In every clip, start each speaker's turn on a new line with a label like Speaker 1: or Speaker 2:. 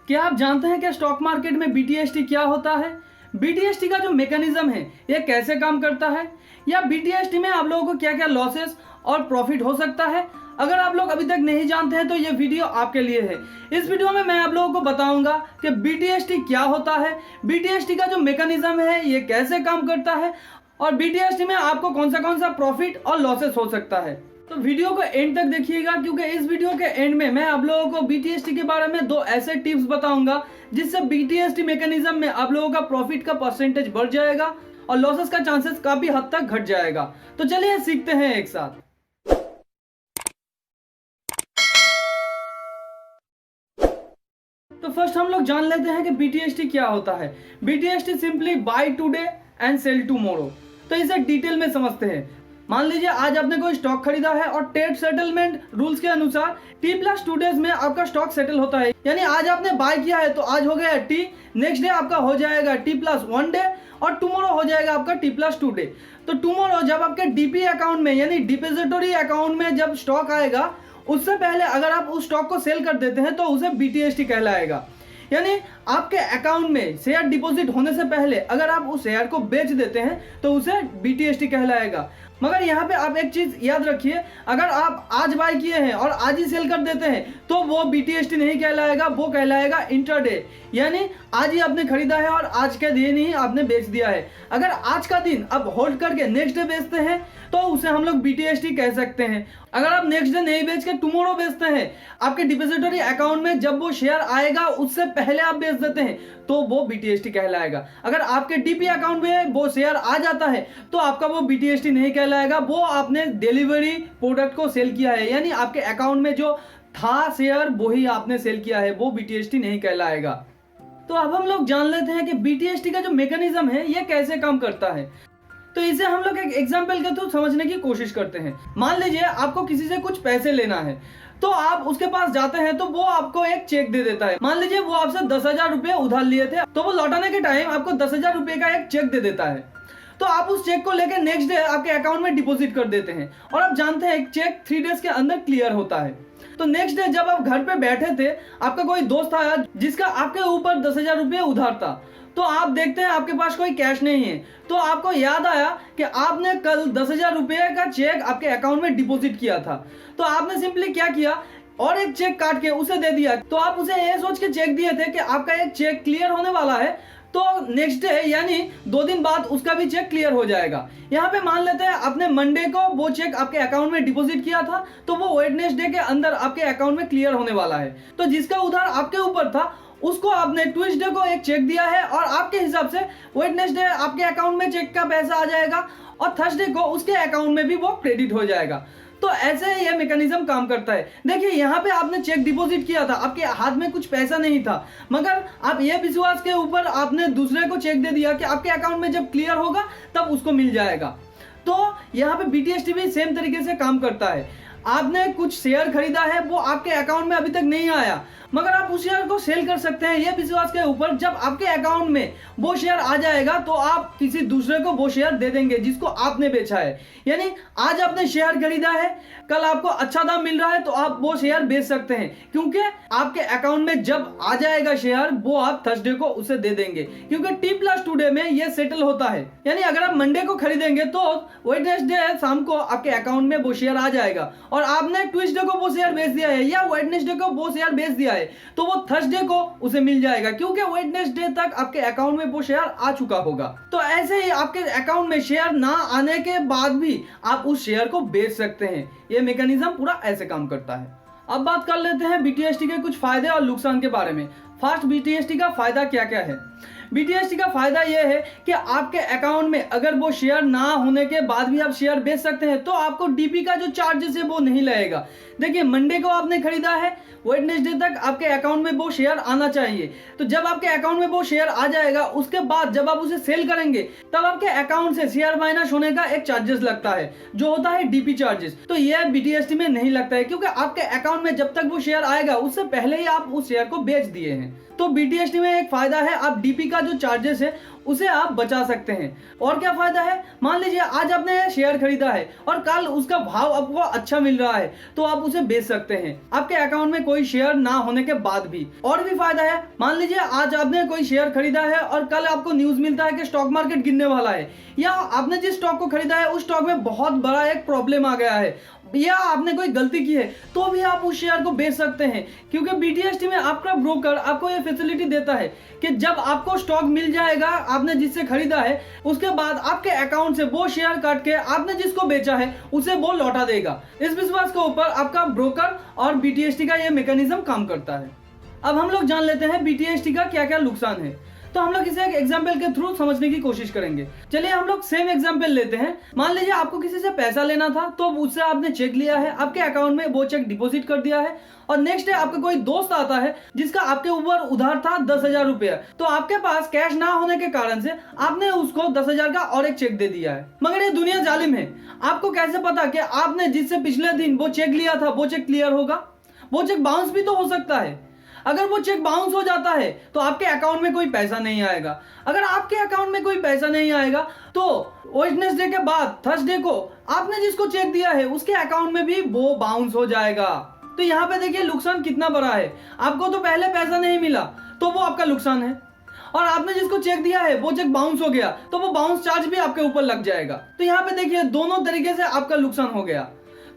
Speaker 1: क्या आप जानते हैं कि स्टॉक मार्केट में बीटीएसटी क्या होता है? बीटीएसटी का जो मैकेनिज्म है ये कैसे काम करता है, या बीटीएसटी में आप लोगों को क्या क्या लॉसेस और प्रॉफिट हो सकता है? अगर आप लोग अभी तक नहीं जानते हैं तो ये वीडियो आपके लिए है। इस वीडियो में मैं आप लोगों को बताऊंगा कि बीटीएसटी क्या होता है, बीटीएसटी का जो मैकेनिज्म है ये कैसे काम करता है, और बीटीएसटी में आपको कौन सा प्रॉफिट और लॉसेस हो सकता है। तो वीडियो को एंड तक देखिएगा, क्योंकि इस वीडियो के एंड में मैं आप लोगों को बीटीएसटी के बारे में 2 ऐसे टिप्स बताऊंगा जिससे बीटीएसटी मैकेनिज्म में आप लोगों का प्रॉफिट का परसेंटेज बढ़ जाएगा और लॉसेस का चांसेस काफी हद तक घट जाएगा। तो चलिए सीखते हैं एक साथ। तो फर्स्ट हम लोग जान लेते हैं कि बीटीएसटी क्या होता है। BTST simply buy today and sell tomorrow. तो इसे डिटेल में समझते हैं। मान लीजिए आज आपने कोई स्टॉक खरीदा है और ट्रेड सेटलमेंट रूल्स के अनुसार T+2 डेज में आपका स्टॉक सेटल होता है। यानी आज आपने बाय किया है तो आज हो गया T, नेक्स्ट डे आपका हो जाएगा T+1 डे और टुमारो हो जाएगा आपका T+2 डे। तो टुमारो जब आपके डीपी अकाउंट में यानी डिपोजिटरी अकाउंट में जब स्टॉक आएगा, उससे पहले अगर आप उस स्टॉक को सेल कर देते हैं तो उसे बीटीएसटी कहलाएगा। यानी आपके अकाउंट में शेयर डिपॉजिट होने से पहले अगर आप उस शेयर को बेच देते हैं तो उसे बीटीएसटी कहलाएगा। मगर यहाँ पे आप एक चीज याद रखिए, अगर आप आज बाय किए हैं और आज ही सेल कर देते हैं तो वो बीटीएसटी नहीं कहलाएगा, वो कहलाएगा इंट्राडे। यानी आज ही आपने खरीदा है और आज के दिन ही आपने बेच दिया है। अगर आज का दिन आप होल्ड करके नेक्स्ट डे बेचते हैं तो उसे हम लोग बीटीएसटी कह सकते हैं। अगर आप नेक्स्ट डे नहीं बेच के टुमारो बेचते हैं, आपके डिपोजिटरी अकाउंट में जब वो शेयर आएगा उससे पहले आप बेच देते हैं तो वो बीटीएसटी कहलाएगा। अगर आपके डीपी अकाउंट में वो शेयर आ जाता है तो आपका वो बीटीएसटी नहीं कहलाएगा, वो आपने डिलीवरी प्रोडक्ट को सेल किया है। यानी आपके अकाउंट में जो था शेयर वही आपने सेल किया है, वो बीटीएसटी नहीं कहलाएगा। तो अब हम लोग जान लेते हैं कि बीटीएसटी का जो मैकेनिज्म है ये कैसे काम करता है। तो इसे हम लोग एक एग्जांपल के थ्रू समझने की कोशिश करते हैं। मान लीजिए आपको किसी से कुछ पैसे लेना है, तो आप उसके पास जाते हैं तो वो आपको एक चेक दे देता है। मान लीजिए वो आपसे 10,000 रुपए उधार लिए थे, तो वो लौटाने के टाइम आपको 10,000 रुपए का एक चेक दे देता है। तो आप उस चेक को लेकर नेक्स्ट डे आपके अकाउंट में डिपॉजिट कर देते हैं, और आप जानते हैं एक चेक 3 डेज के अंदर क्लियर होता है। तो नेक्स्ट डे जब आप घर पे बैठे थे, आपका कोई दोस्त आया जिसका आपके ऊपर 10,000 रुपये उधार था, तो आप देखते हैं आपके पास कोई कैश नहीं है, तो आपको याद आया कि आपने कल 10,000 रुपये का चेक आपके अकाउंट में डिपॉजिट किया था। तो आपने सिंपली क्या किया, और एक चेक काट के उसे दे दिया। तो आप उसे ये सोच के चेक दिए थे कि आपका एक चेक क्लियर होने वाला है, तो नेक्स्ट डे यानी 2 दिन बाद उसका भी चेक क्लियर हो जाएगा। यहाँ पे मान लेते हैं आपने मंडे को वो चेक आपके अकाउंट में डिपॉजिट किया था, तो वो वेडनेसडे के अंदर आपके अकाउंट में क्लियर होने वाला है। तो जिसका उधार आपके ऊपर था उसको आपने ट्यूसडे को एक चेक दिया है, और आपके हिसाब से वेडनेसडे आपके अकाउंट में चेक का पैसा आ जाएगा और थर्सडे को उसके अकाउंट में भी वो क्रेडिट हो जाएगा। तो ऐसे ये मैकेनिज्म काम करता है। देखिए यहाँ पे आपने चेक डिपॉजिट किया था, आपके हाथ में कुछ पैसा नहीं था, मगर आप ये विश्वास के ऊपर आपने दूसरे को चेक दे दिया कि आपके अकाउंट में जब क्लियर होगा तब उसको मिल जाएगा। तो यहाँ पे बीटीएसटी भी सेम तरीके से काम करता है। आपने कुछ शेयर खरीदा है, वो आपके अकाउंट में अभी तक नहीं आया, मगर आप उस शेयर को सेल कर सकते हैं ये विश्वास के ऊपर जब आपके अकाउंट में वो शेयर आ जाएगा तो आप किसी दूसरे को वो शेयर दे देंगे जिसको आपने बेचा है। यानी आज आपने शेयर खरीदा है, कल आपको अच्छा दाम मिल रहा है तो आप वो शेयर बेच सकते हैं, क्योंकि आपके अकाउंट में जब आ जाएगा शेयर वो आप थर्सडे को उसे दे देंगे, क्योंकि T+2 डे में ये सेटल होता है। यानी अगर आप मंडे को खरीदेंगे तो वेडनेसडे शाम को आपके अकाउंट में वो शेयर आ जाएगा, और आपने ट्यूसडे को वो शेयर बेच दिया है या वेडनेसडे को वो शेयर बेच दिया है तो वो थर्सडे को उसे मिल जाएगा, क्योंकि वेडनेसडे तक आपके अकाउंट में वो शेयर आ चुका होगा। तो ऐसे ही आपके अकाउंट में शेयर ना आने के बाद भी आप उस शेयर को बेच सकते हैं। ये मैकेनिज्म पूरा ऐसे काम करता है। अब बात कर लेते हैं बीटीएसटी के कुछ फायदे और नुकसान के बारे में। फर्स्ट, बीटीएसटी का फायदा क्या क्या है। बीटीएसटी का फायदा यह है कि आपके अकाउंट में अगर वो शेयर ना होने के बाद भी आप शेयर बेच सकते हैं तो आपको डीपी का जो चार्जेस है वो नहीं लगेगा। देखिए मंडे को आपने खरीदा है, वेडनेसडे तक आपके अकाउंट में वो शेयर आना चाहिए। तो जब आपके अकाउंट में वो शेयर आ जाएगा उसके बाद जब आप उसे सेल करेंगे तब आपके अकाउंट से शेयर माइनस होने का एक चार्जेस लगता है जो होता है डीपी चार्जेस। तो यह बीटीएसटी में नहीं लगता है, क्योंकि आपके अकाउंट में जब तक वो शेयर आएगा उससे पहले ही आप उस शेयर को बेच दिए हैं। हैं। तो BTST में एक फायदा है, आप DP का जो चार्जेस है उसे आप बचा सकते हैं। और क्या फायदा है, मान लीजिए आज आपने शेयर खरीदा है और कल उसका भाव आपको अच्छा मिल रहा है तो आप उसे बेच सकते हैं आपके अकाउंट में कोई शेयर ना होने के बाद भी। और भी फायदा है, मान लीजिए आज आपने कोई शेयर खरीदा है और कल आपको न्यूज मिलता है कि स्टॉक मार्केट गिरने वाला है, या आपने जिस स्टॉक को खरीदा है उस स्टॉक में बहुत बड़ा एक प्रॉब्लम आ गया है, या आपने कोई गलती की है, तो भी आप उस शेयर को बेच सकते हैं। क्योंकि BTST में आपका ब्रोकर आपको यह फैसिलिटी देता है कि जब आपको स्टॉक मिल जाएगा आपने जिससे खरीदा है, उसके बाद आपके अकाउंट से वो शेयर काट के आपने जिसको बेचा है उसे वो लौटा देगा। इस विश्वास के ऊपर आपका ब्रोकर और BTST का यह मैकेनिज्म काम करता है। अब हम लोग जान लेते हैं BTST का क्या क्या नुकसान है। तो हम लोग इसे एक एग्जाम्पल के थ्रू समझने की कोशिश करेंगे। चलिए हम लोग सेम एग्जाम्पल लेते हैं। मान लीजिए आपको किसी से पैसा लेना था, तो उससे आपने चेक लिया है, आपके अकाउंट में वो चेक डिपॉजिट कर दिया है, और नेक्स्ट डे आपका कोई दोस्त आता है जिसका आपके ऊपर उधार था 10,000 रुपया, तो आपके पास कैश ना होने के कारण से आपने उसको 10,000 का और एक चेक दे दिया है। मगर ये दुनिया जालिम है, आपको कैसे पता कि आपने जिससे पिछले दिन वो चेक लिया था वो चेक क्लियर होगा? वो चेक बाउंस भी तो हो सकता है। अगर वो चेक बाउंस हो जाता है तो आपके अकाउंट में कोई पैसा नहीं आएगा। अगर आपके अकाउंट में कोई पैसा नहीं आएगा तो वेडनेसडे के बाद थर्सडे को आपने जिसको चेक दिया है उसके अकाउंट में भी वो बाउंस हो जाएगा। तो यहाँ पे देखिए नुकसान कितना बड़ा है। आपको तो पहले पैसा नहीं मिला तो वो आपका नुकसान है, और आपने जिसको चेक दिया है वो चेक बाउंस हो गया तो वो बाउंस चार्ज भी आपके ऊपर लग जाएगा। तो यहाँ पे देखिए दोनों तरीके से आपका नुकसान हो गया।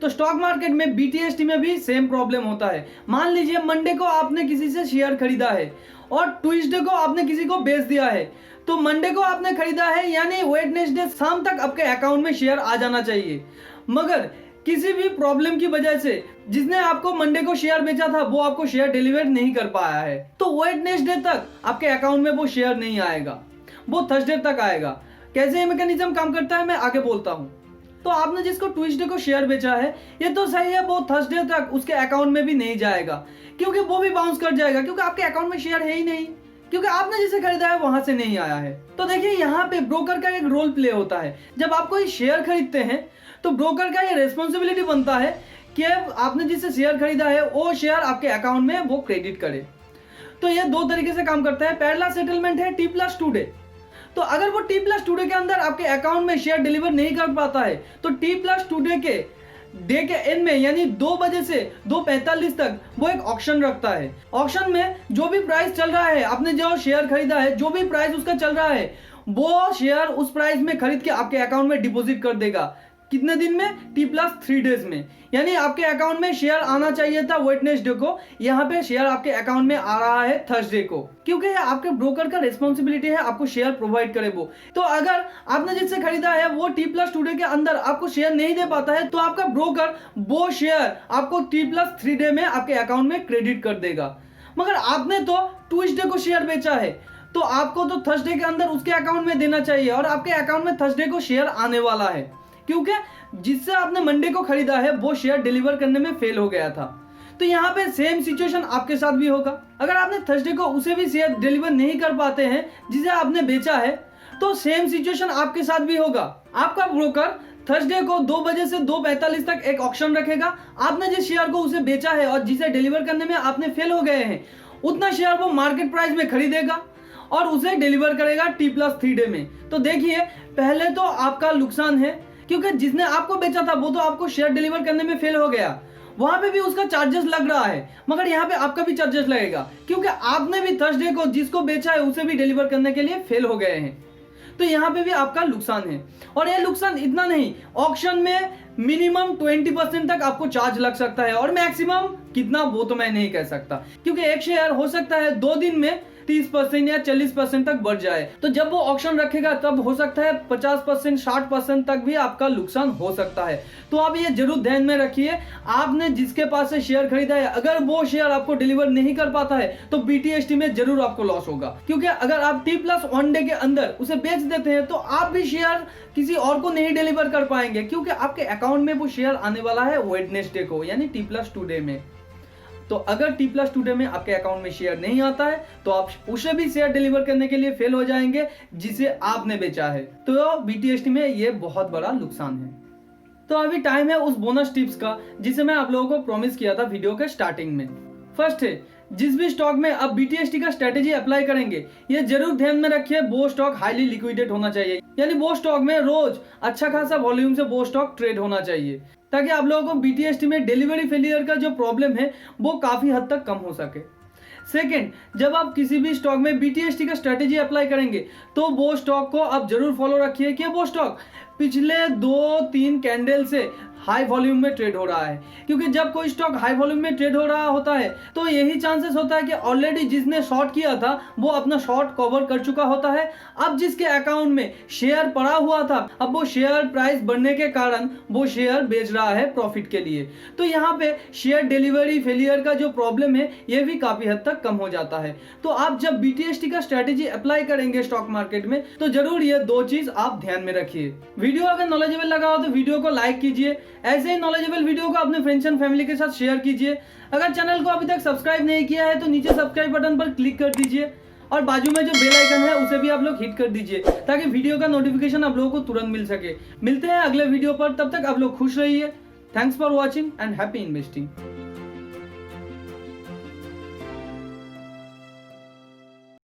Speaker 1: तो स्टॉक मार्केट में BTST में भी सेम प्रॉब्लम होता है। मान लीजिए मंडे को आपने किसी से शेयर खरीदा है और ट्यूसडे को आपने किसी को बेच दिया है, तो मंडे को आपने खरीदा है यानी वेडनेसडे शाम तक आपके अकाउंट में शेयर आ जाना चाहिए। मगर किसी भी प्रॉब्लम की वजह से जिसने आपको मंडे को शेयर बेचा था वो आपको शेयर डिलीवर नहीं कर पाया है, तो वेडनेसडे तक आपके अकाउंट में वो शेयर नहीं आएगा, वो थर्सडे तक आएगा। कैसे ये मैकेनिज्म काम करता है मैं आगे बोलता हूँ। तो आपने जिसको ट्यूसडे को शेयर बेचा है ये तो सही है, वो थर्सडे तक उसके अकाउंट में भी नहीं जाएगा क्योंकि वो भी बाउंस कर जाएगा, क्योंकि आपके अकाउंट में शेयर है ही नहीं, क्योंकि आपने जिसे खरीदा है वहां से नहीं आया है। तो देखिए यहाँ पे ब्रोकर का एक रोल प्ले होता है। जब आप कोई शेयर खरीदते हैं तो ब्रोकर का ये रेस्पॉन्सिबिलिटी बनता है कि आपने जिससे शेयर खरीदा है वो शेयर आपके अकाउंट में वो क्रेडिट करे। तो ये दो तरीके से काम करता है। पहला सेटलमेंट है T+2 डे। तो अगर वो T+2 डे के अंदर आपके अकाउंट में शेयर डिलीवर नहीं कर पाता है तो T+2 डे के एंड में यानी 2 बजे से 2:45 तक वो एक ऑक्शन रखता है। ऑक्शन में जो भी प्राइस चल रहा है, आपने जो शेयर खरीदा है जो भी प्राइस उसका चल रहा है वो शेयर उस प्राइस में खरीद के आपके अकाउंट में डिपॉजिट कर देगा। कितने दिन में? T+3 डेज में। यानी आपके अकाउंट में शेयर आना चाहिए था वेडनेसडे को, यहाँ पे शेयर आपके अकाउंट में आ रहा है थर्सडे को, क्योंकि आपके ब्रोकर का रिस्पॉन्सिबिलिटी है आपको शेयर प्रोवाइड करे वो। तो अगर आपने जिससे खरीदा है वो T+2 डे के अंदर आपको शेयर नहीं दे पाता है तो आपका ब्रोकर वो शेयर आपको T+3 डे में आपके अकाउंट में क्रेडिट कर देगा। मगर आपने तो ट्यूसडे को शेयर बेचा है तो आपको तो थर्सडे के अंदर उसके अकाउंट में देना चाहिए, और आपके अकाउंट में थर्सडे को शेयर आने वाला है क्योंकि जिससे आपने मंडे को खरीदा है वो शेयर डिलीवर करने में फेल हो गया था। तो यहाँ पे सेम सिचुएशन आपके साथ भी होगा। अगर आपने थर्सडे को उसे भी शेयर डिलीवर नहीं कर पाते हैं जिसे आपने बेचा है तो सेम सिचुएशन आपके साथ भी होगा। आपका ब्रोकर थर्सडे को 2 बजे से 2:45 तक एक ऑक्शन रखेगा। आपने जिस शेयर को उसे बेचा है और जिसे डिलीवर करने में आपने फेल हो गए हैं उतना शेयर वो मार्केट प्राइस में खरीदेगा और उसे डिलीवर करेगा T+3 डे में। तो देखिए पहले तो आपका नुकसान है क्योंकि जिसने आपको बेचा था वो तो आपको शेयर डिलीवर करने में फेल हो गया, वहां पे भी उसका चार्जेस लग रहा है, मगर यहाँ पे आपका भी चार्जेस लगेगा क्योंकि आपने भी थर्सडे को जिसको बेचा है उसे भी डिलीवर करने के लिए फेल हो गए हैं। तो यहाँ पे भी आपका नुकसान है। और यह नुकसान इतना नहीं, ऑक्शन में मिनिमम 20% तक आपको चार्ज लग सकता है, और मैक्सिमम कितना वो तो मैं नहीं कह सकता क्योंकि एक शेयर हो सकता है 2 दिन में 30% या 40% तक बढ़ जाए। तो जब वो ऑक्शन रखेगा तब हो सकता है 50% 60% तक भी आपका नुकसान हो सकता है। तो आप ये जरूर ध्यान में रखिए, आपने जिसके पास से शेयर खरीदा है अगर वो शेयर आपको डिलीवर नहीं कर पाता है तो BTST में जरूर आपको लॉस होगा, क्योंकि अगर आप T+1 डे के अंदर उसे बेच देते हैं तो आप भी शेयर किसी और को नहीं डिलीवर कर पाएंगे क्योंकि आपके अकाउंट में वो शेयर आने वाला है वेडनेसडे को यानी T+2 डे में। तो अगर T+2 डे में आपके अकाउंट में शेयर नहीं आता है तो आप उसे भी शेयर डिलीवर करने के लिए फेल हो जाएंगे जिसे आपने बेचा है। तो BTST में ये बहुत बड़ा नुकसान है। तो अभी टाइम है उस बोनस टिप्स का जिसे मैं आप लोगों को प्रॉमिस किया था वीडियो के स्टार्टिंग में। फर्स्ट है जिस भी स्टॉक में आप BTST का स्ट्रेटेजी अप्लाई करेंगे, ये जरूर ध्यान में रखिए वो स्टॉक हाईली लिक्विडेट होना चाहिए, यानी वो स्टॉक में रोज अच्छा खासा वॉल्यूम से वो स्टॉक ट्रेड होना चाहिए, ताकि आप लोगों को BTST में डिलीवरी फेलियर का जो प्रॉब्लम है वो काफी हद तक कम हो सके। सेकेंड, जब आप किसी भी स्टॉक में BTST का स्ट्रेटेजी अप्लाई करेंगे तो वो स्टॉक को आप जरूर फॉलो रखिए कि वो स्टॉक पिछले 2-3 कैंडल से हाई वॉल्यूम में ट्रेड हो रहा है, क्योंकि जब कोई स्टॉक हाई वॉल्यूम में ट्रेड हो रहा होता है तो यही चांसेस होता है कि ऑलरेडी जिसने शॉर्ट किया था वो अपना शॉर्ट कवर कर चुका होता है। अब जिसके अकाउंट में शेयर पड़ा हुआ था, अब वो शेयर प्राइस बढ़ने के कारण वो शेयर बेच रहा है प्रॉफिट के लिए। तो यहाँ पे शेयर डिलीवरी फेलियर का जो प्रॉब्लम है ये भी काफी हद तक कम हो जाता है। तो आप जब BTST का स्ट्रेटेजी अप्लाई करेंगे स्टॉक मार्केट में तो जरूर ये 2 चीज आप ध्यान में रखिए। वीडियो अगर नॉलेजेबल लगा हो तो वीडियो को लाइक कीजिए, ऐसे ही नॉलेजेबल वीडियो को अपने फ्रेंड्स एंड फैमिली के साथ शेयर कीजिए। अगर चैनल को अभी तक सब्सक्राइब नहीं किया है तो नीचे सब्सक्राइब बटन पर क्लिक कर दीजिए और बाजू में जो बेल आइकन है उसे भी आप लोग हिट कर दीजिए, ताकि वीडियो का नोटिफिकेशन आप लोगों को तुरंत मिल सके। मिलते हैं अगले वीडियो पर, तब तक आप लोग खुश रहिए। Thanks for watching and happy investing.